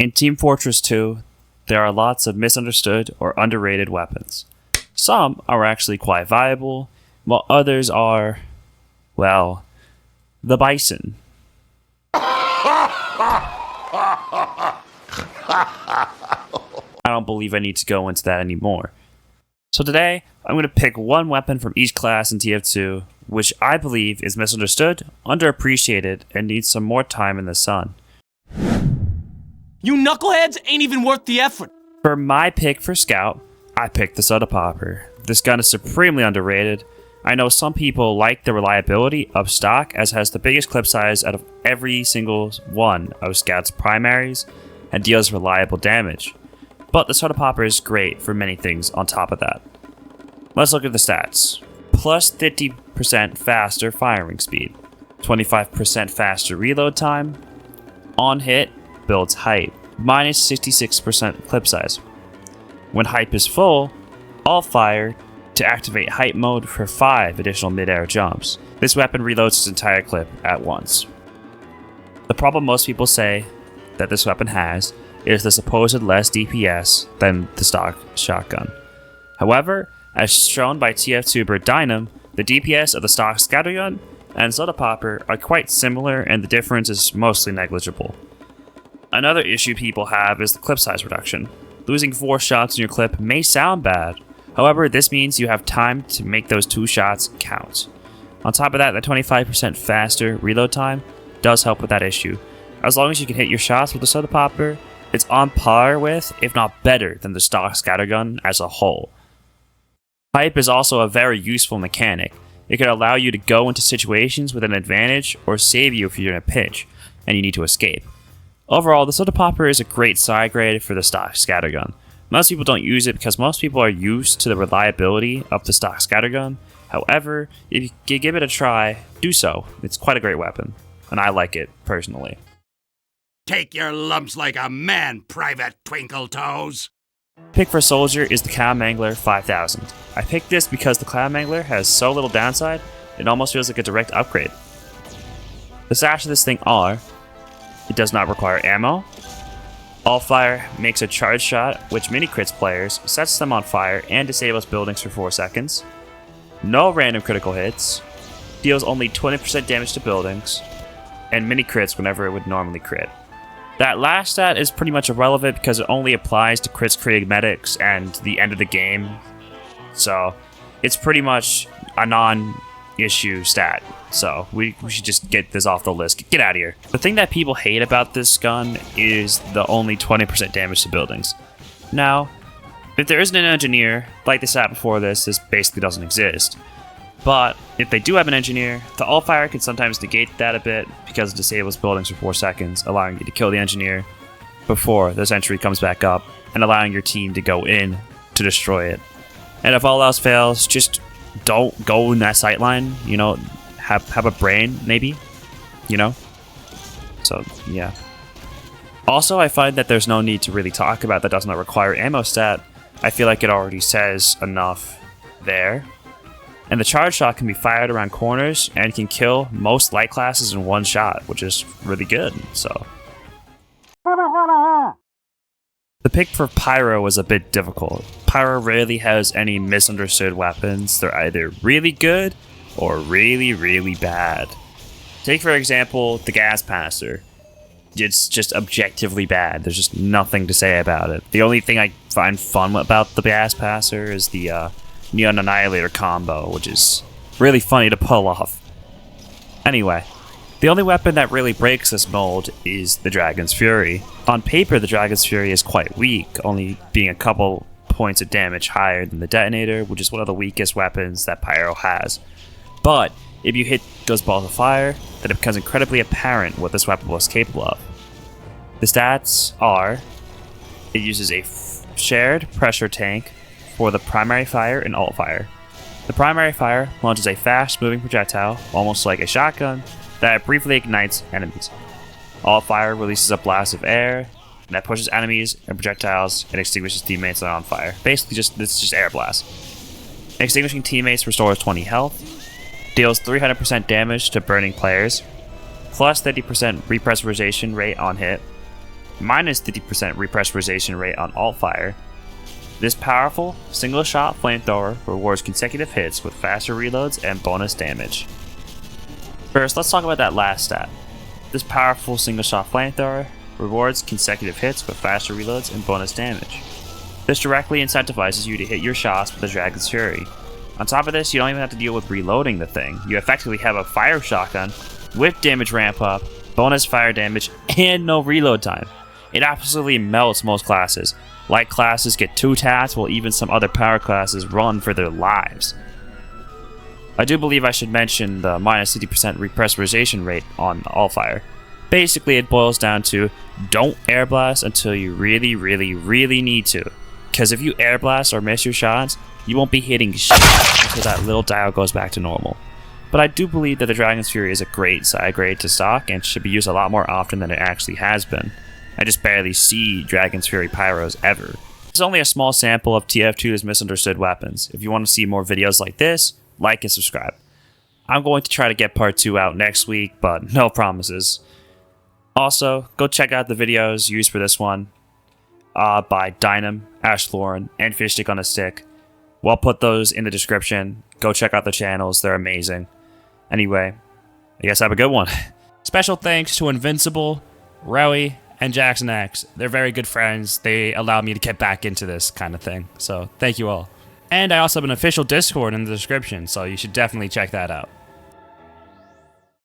In Team Fortress 2, there are lots of misunderstood or underrated weapons. Some are actually quite viable, while others are, well, the bison. I don't believe I need to go into that anymore. So today, I'm going to pick one weapon from each class in TF2, which I believe is misunderstood, underappreciated, and needs some more time in the sun. You knuckleheads ain't even worth the effort. For my pick for Scout, I picked the Soda Popper. This gun is supremely underrated. I know some people like the reliability of stock, as it has the biggest clip size out of every single one of Scout's primaries and deals reliable damage. But the Soda Popper is great for many things on top of that. Let's look at the stats. Plus 50% faster firing speed, 25% faster reload time, on hit, builds height, minus 66% clip size. When hype is full, all fire to activate hype mode for 5 additional mid-air jumps. This weapon reloads its entire clip at once. The problem most people say that this weapon has is the supposed less DPS than the stock shotgun. However, as shown by TF2 Dynams, the DPS of the stock scattergun and Soda Popper are quite similar, and the difference is mostly negligible. Another issue people have is the clip size reduction. Losing 4 shots in your clip may sound bad, however this means you have time to make those 2 shots count. On top of that, the 25% faster reload time does help with that issue. As long as you can hit your shots with the Soda Popper, it's on par with, if not better than, the stock scattergun as a whole. Hype is also a very useful mechanic. It can allow you to go into situations with an advantage or save you if you're in a pinch and you need to escape. Overall, the Soda Popper is a great side grade for the stock scattergun. Most people don't use it because most people are used to the reliability of the stock scattergun. However, if you give it a try, do so. It's quite a great weapon, and I like it personally. Take your lumps like a man, Private Twinkle Toes. Pick for Soldier is the Cloud Mangler 5000. I picked this because the Cloud Mangler has so little downside, it almost feels like a direct upgrade. The stats of this thing are: it does not require ammo, all fire makes a charge shot which mini-crits players, sets them on fire, and disables buildings for 4 seconds, no random critical hits, deals only 20% damage to buildings, and mini-crits whenever it would normally crit. That last stat is pretty much irrelevant because it only applies to crits, creating medics, and the end of the game. So it's pretty much a non-issue stat. So we should just get this off the list. Get out of here. The thing that people hate about this gun is the only 20% damage to buildings. Now, if there isn't an engineer, like the stat before this basically doesn't exist. But if they do have an engineer, the all-fire can sometimes negate that a bit because it disables buildings for 4 seconds, allowing you to kill the engineer before the sentry comes back up, and allowing your team to go in to destroy it. And if all else fails, just don't go in that sight line, you know, have a brain, maybe, you know? So, yeah. Also, I find that there's no need to really talk about that does not require ammo stat. I feel like it already says enough there. And the charge shot can be fired around corners and can kill most light classes in 1 shot, which is really good, so. The pick for Pyro was a bit difficult. Pyro rarely has any misunderstood weapons. They're either really good or really, really bad. Take, for example, the Gas Passer. It's just objectively bad. There's just nothing to say about it. The only thing I find fun about the Gas Passer is the Neon Annihilator combo, which is really funny to pull off. Anyway, the only weapon that really breaks this mold is the Dragon's Fury. On paper, the Dragon's Fury is quite weak, only being a couple points of damage higher than the Detonator, which is one of the weakest weapons that Pyro has. But if you hit those balls of fire, then it becomes incredibly apparent what this weapon was capable of. The stats are: it uses a shared pressure tank for the primary fire and alt fire. The primary fire launches a fast-moving projectile, almost like a shotgun, that briefly ignites enemies. Alt fire releases a blast of air that pushes enemies and projectiles and extinguishes teammates that are on fire. Basically, it's just air blast. Extinguishing teammates restores 20 health, deals 300% damage to burning players, plus 30% repressurization rate on hit, minus 50% repressurization rate on alt fire. This powerful, single-shot flamethrower rewards consecutive hits with faster reloads and bonus damage. First, let's talk about that last stat. This powerful single-shot flamethrower rewards consecutive hits with faster reloads and bonus damage. This directly incentivizes you to hit your shots with the Dragon's Fury. On top of this, you don't even have to deal with reloading the thing. You effectively have a fire shotgun with damage ramp up, bonus fire damage, and no reload time. It absolutely melts most classes. Light classes get 2 taps, while even some other power classes run for their lives. I do believe I should mention the minus 50% repressurization rate on all fire. Basically, it boils down to don't air blast until you really need to. Because if you air blast or miss your shots, you won't be hitting shit until that little dial goes back to normal. But I do believe that the Dragon's Fury is a great side grade to stock and should be used a lot more often than it actually has been. I just barely see Dragon's Fury pyros ever. This is only a small sample of TF2's misunderstood weapons. If you want to see more videos like this, like and subscribe. I'm going to try to get part 2 out next week, but no promises. Also, go check out the videos used for this one by Dynams, Floren, and FishStickOnAStick. We'll put those in the description. Go check out the channels, they're amazing. Anyway, I guess have a good one. Special thanks to Invincible, Rewydmsj, and JaxsonX. They're very good friends. They allowed me to get back into this kind of thing. So thank you all. And I also have an official Discord in the description, so you should definitely check that out.